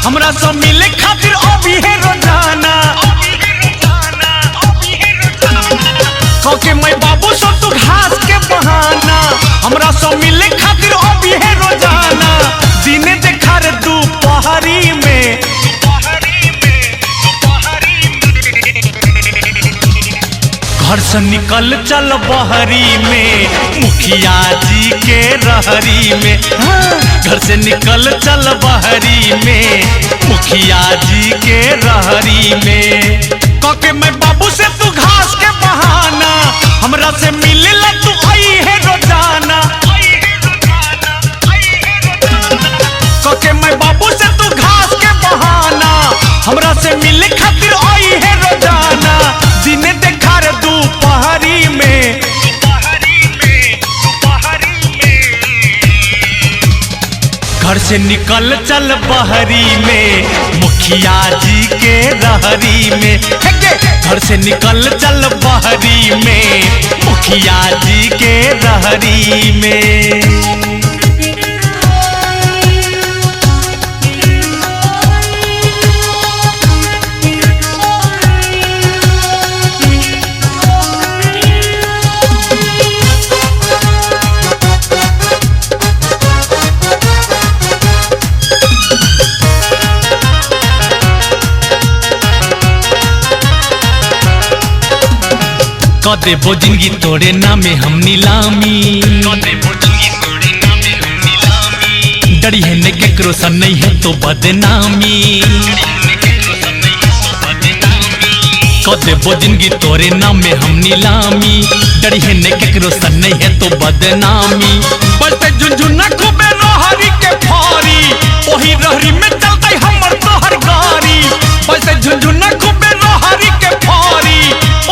हमरा से मिले खातिर अभी है रोजाना के मैं बाबू सो तू घास के बहाना हमरा से मिले खातिर अभी है रोजाना दिने देखा रे दोपहरी में घर से निकल चल बहरी में मुखिया जी के रहरी में घर से निकल चल बहरी में मुखिया जी के रहरी में कके मैं बाबू से तू घास के बहाना हमरा से मिलेला तू आई है रोजाना कके मैं बाबू से तू घास के बहाना हमरा से मिले खातिर आई है रोजाना दिने देखा रे दोपहरी में घर से निकल चल बहरी में मुखिया जी के रहरी में घर से निकल चल बहरी में मुखिया जी के रहरी में कदे वो जिंदगी तोड़े नामे हम नीलामी डरी है ने केकरो सन नहीं है तो बदनामी कदे वो जिंदगी तोड़े नामे हम नीलामी डरी है ने केकरो सन नहीं है तो बदनामी बलते झुनझुना खूबे रहरी के फारी वही रहरी में चलते हमर तोहर गाड़ी बलते झुनझुना खूबे रहरी के फारी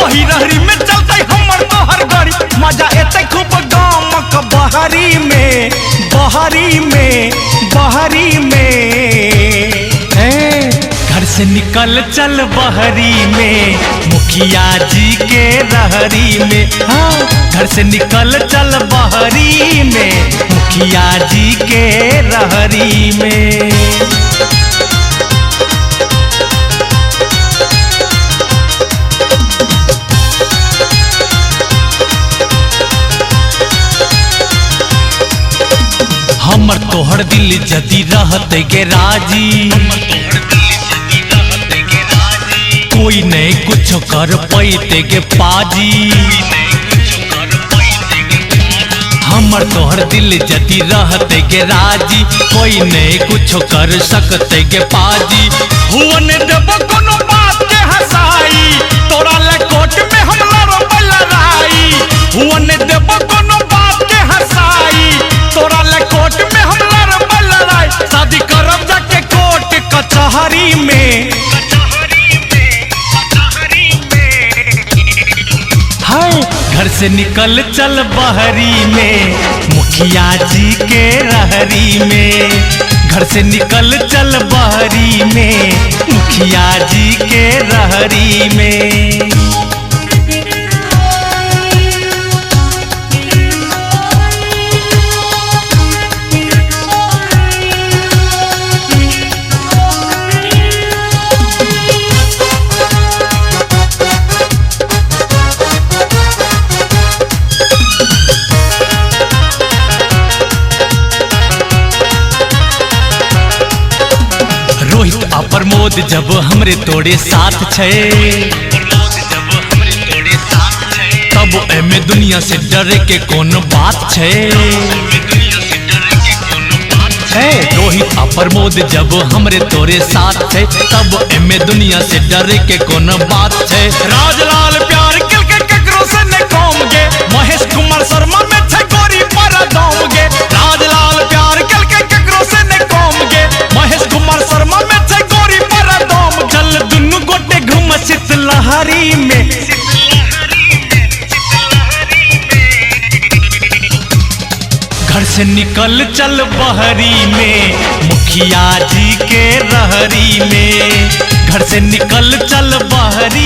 वही रहरी में चलते हमर तोहर गाड़ी मजा एते खूब गाम का बहरी में बहरी में बहरी में घर से निकल चल बहरी में मुखिया जी के रहरी में घर से निकल चल बहरी में मुखिया जी के रहरी में हमर तोहर दिल जदी रहते के राजी कोई नहीं कुछ कर पैते के पाजी हमर तोहर दिल जदी रहते के राजी कोई नहीं कुछ कर सकते के पाजी हुआ ने देबो कोनो बात के हंसाई तोरा ले कोर्ट में हम लड़ाई हुआ ने देबो कोनो बात के हंसाई तोरा ले कोर्ट में हम लड़ाई शादी करब जाके कोर्ट कचहरी में घर से निकल चल बहरी में मुखिया जी के रहरी में घर से निकल चल बहरी में मुखिया जी के रहरी में रोहित आ प्रमोद जब हमरे तोड़े साथ छे तब एमे दुनिया से डरे के कौन बात छे रोहित आ प्रमोद जब हमरे तोड़े साथ छे तब एमे दुनिया से डरे के कौन बात छे राजलाल प्यार किल के ककरो से ने कम गे महेश कुमार शर्मा में छे गोरी पर दम गे राजलाल प्यार किल के ककरो से ने कम गे महेश कुमार शर्मा में छे गोरी पर दम चल दुनु गोटे घूम शीत लहरी में घर से निकल चल बहरी में मुखिया जी के रहरी में घर से निकल चल बहरी